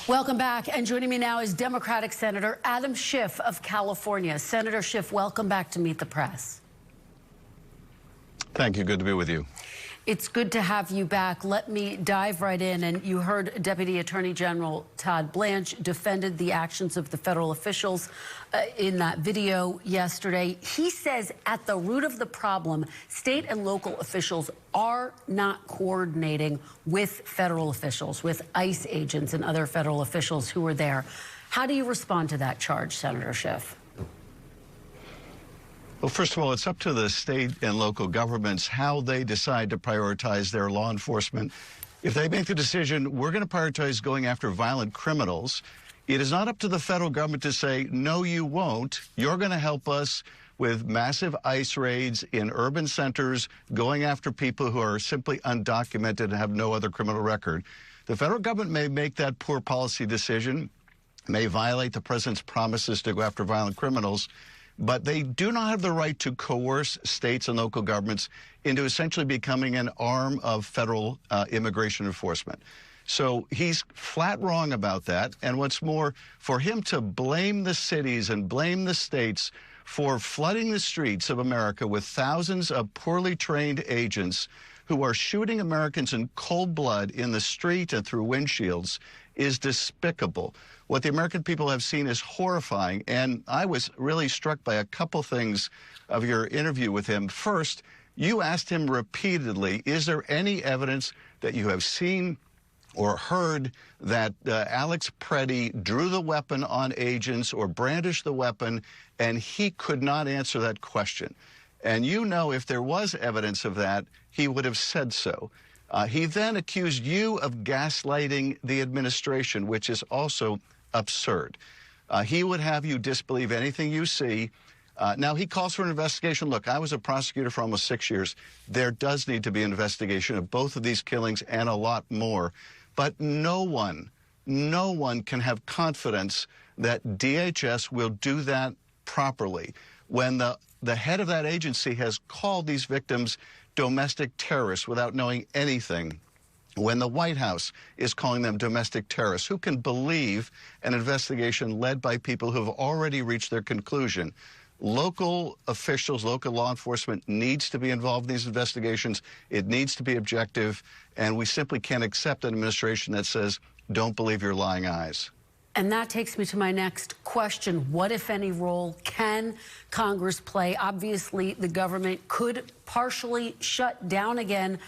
Welcome back. And joining me now is Democratic Senator Adam Schiff of California. Senator Schiff, welcome back to Meet the Press. Thank you. Good to be with you. It's good to have you back. Let me dive right in. And you heard Deputy Attorney General Todd Blanche defended the actions of the federal officials in that video yesterday. He says at the root of the problem, state and local officials are not coordinating with federal officials, with ICE agents and other federal officials who are there. How do you respond to that charge, Senator Schiff? Well, first of all, it's up to the state and local governments how they decide to prioritize their law enforcement. If they make the decision, we're going to prioritize going after violent criminals, it is not up to the federal government to say, no, you won't. You're going to help us with massive ICE raids in urban centers, going after people who are simply undocumented and have no other criminal record. The federal government may make that poor policy decision, may violate the president's promises to go after violent criminals, but they do not have the right to coerce states and local governments into essentially becoming an arm of federal immigration enforcement. So he's flat wrong about that. And what's more, for him to blame the cities and blame the states for flooding the streets of America with thousands of poorly trained agents who are shooting Americans in cold blood in the street and through windshields is despicable. What the American people have seen is horrifying, and I was really struck by a couple things of your interview with him. First, you asked him repeatedly, is there any evidence that you have seen or heard that Alex Preddy drew the weapon on agents or brandished the weapon, and he could not answer that question. And you know, if there was evidence of that, he would have said so. He then accused you of gaslighting the administration, which is also absurd. He would have you disbelieve anything you see. Now, he calls for an investigation. Look, I was a prosecutor for almost 6 years. There does need to be an investigation of both of these killings and a lot more. But no one can have confidence that DHS will do that properly when the head of that agency has called these victims domestic terrorists without knowing anything, when the White House is calling them domestic terrorists. Who can believe an investigation led by people who have already reached their conclusion? Local officials, local law enforcement needs to be involved in these investigations. It needs to be objective, and we simply can't accept an administration that says, don't believe your lying eyes. And that takes me to my next question. What, if any, role can Congress play? Obviously, the government could partially shut down again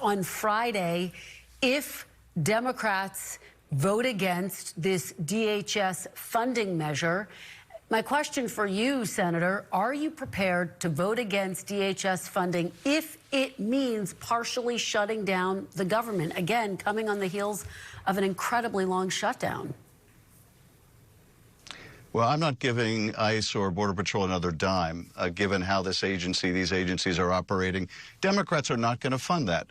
on Friday if Democrats vote against this DHS funding measure. My question for you, Senator, are you prepared to vote against DHS funding if it means partially shutting down the government? Again, coming on the heels of an incredibly long shutdown. Well, I'm not giving ICE or Border Patrol another dime, given how these agencies are operating. Democrats are not going to fund that.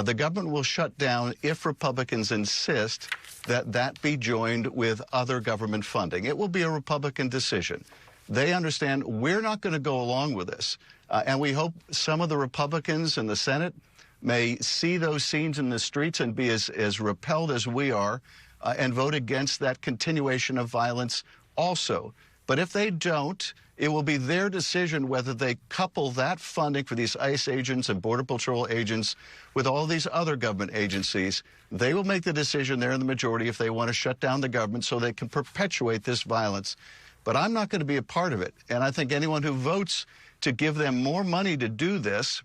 The government will shut down if Republicans insist that that be joined with other government funding. It will be a Republican decision. They understand we're not going to go along with this. And we hope some of the Republicans in the Senate may see those scenes in the streets and be as repelled as we are and vote against that continuation of violence also. But if they don't, it will be their decision whether they couple that funding for these ICE agents and Border Patrol agents with all these other government agencies. They will make the decision. They're in the majority if they want to shut down the government so they can perpetuate this violence. But I'm not going to be a part of it. And I think anyone who votes to give them more money to do this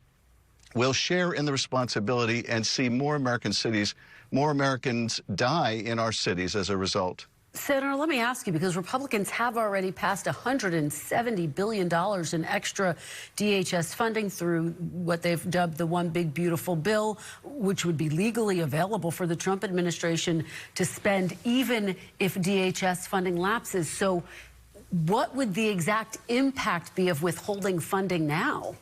will share in the responsibility and see more American cities, more Americans die in our cities as a result. Senator, let me ask you, because Republicans have already passed $170 billion in extra DHS funding through what they've dubbed the One Big Beautiful Bill, which would be legally available for the Trump administration to spend even if DHS funding lapses. So what would the exact impact be of withholding funding now?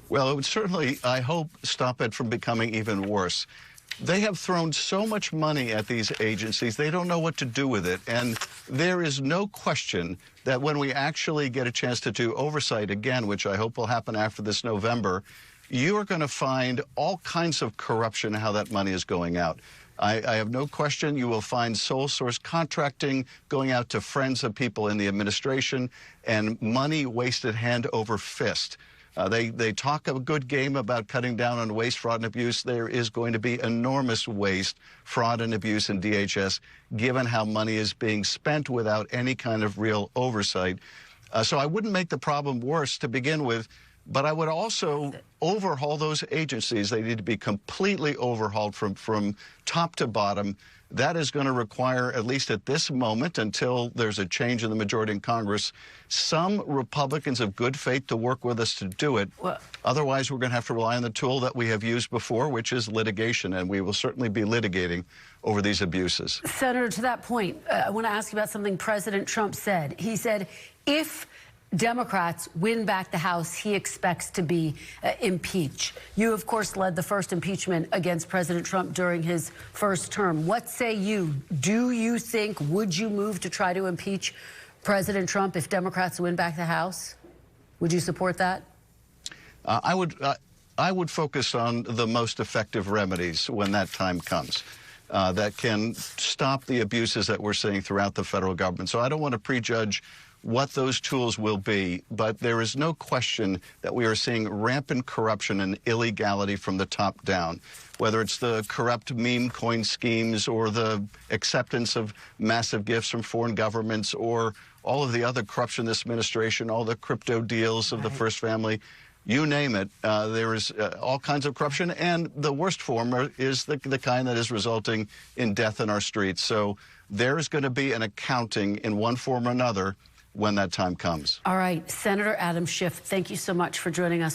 Well, it would certainly, I hope, stop it from becoming even worse. They have thrown so much money at these agencies, they don't know what to do with it. And there is no question that when we actually get a chance to do oversight again, which I hope will happen after this November, you are going to find all kinds of corruption in how that money is going out. I have no question you will find sole source contracting going out to friends of people in the administration and money wasted hand over fist. They talk a good game about cutting down on waste, fraud, and abuse. There is going to be enormous waste, fraud, and abuse in DHS, given how money is being spent without any kind of real oversight. So I wouldn't make the problem worse to begin with, but I would also overhaul those agencies. They need to be completely overhauled from top to bottom. That is going to require, at least at this moment, until there's a change in the majority in Congress, some Republicans of good faith to work with us to do it. Well, otherwise, we're going to have to rely on the tool that we have used before, which is litigation, and we will certainly be litigating over these abuses. Senator, to that point, I want to ask you about something President Trump said. He said, if Democrats win back the House, he expects to be impeached. You, of course, led the first impeachment against President Trump during his first term. What say you? Do you think, would you move to try to impeach President Trump if Democrats win back the House? Would you support that? I would focus on the most effective remedies when that time comes that can stop the abuses that we're seeing throughout the federal government. So I don't want to prejudge what those tools will be, but there is no question that we are seeing rampant corruption and illegality from the top down, whether it's the corrupt meme coin schemes or the acceptance of massive gifts from foreign governments or all of the other corruption in this administration, all the crypto deals of the first family. You name it, there is all kinds of corruption, and the worst form is the kind that is resulting in death in our streets. So there's going to be an accounting in one form or another when that time comes. All right, Senator Adam Schiff, thank you so much for joining us.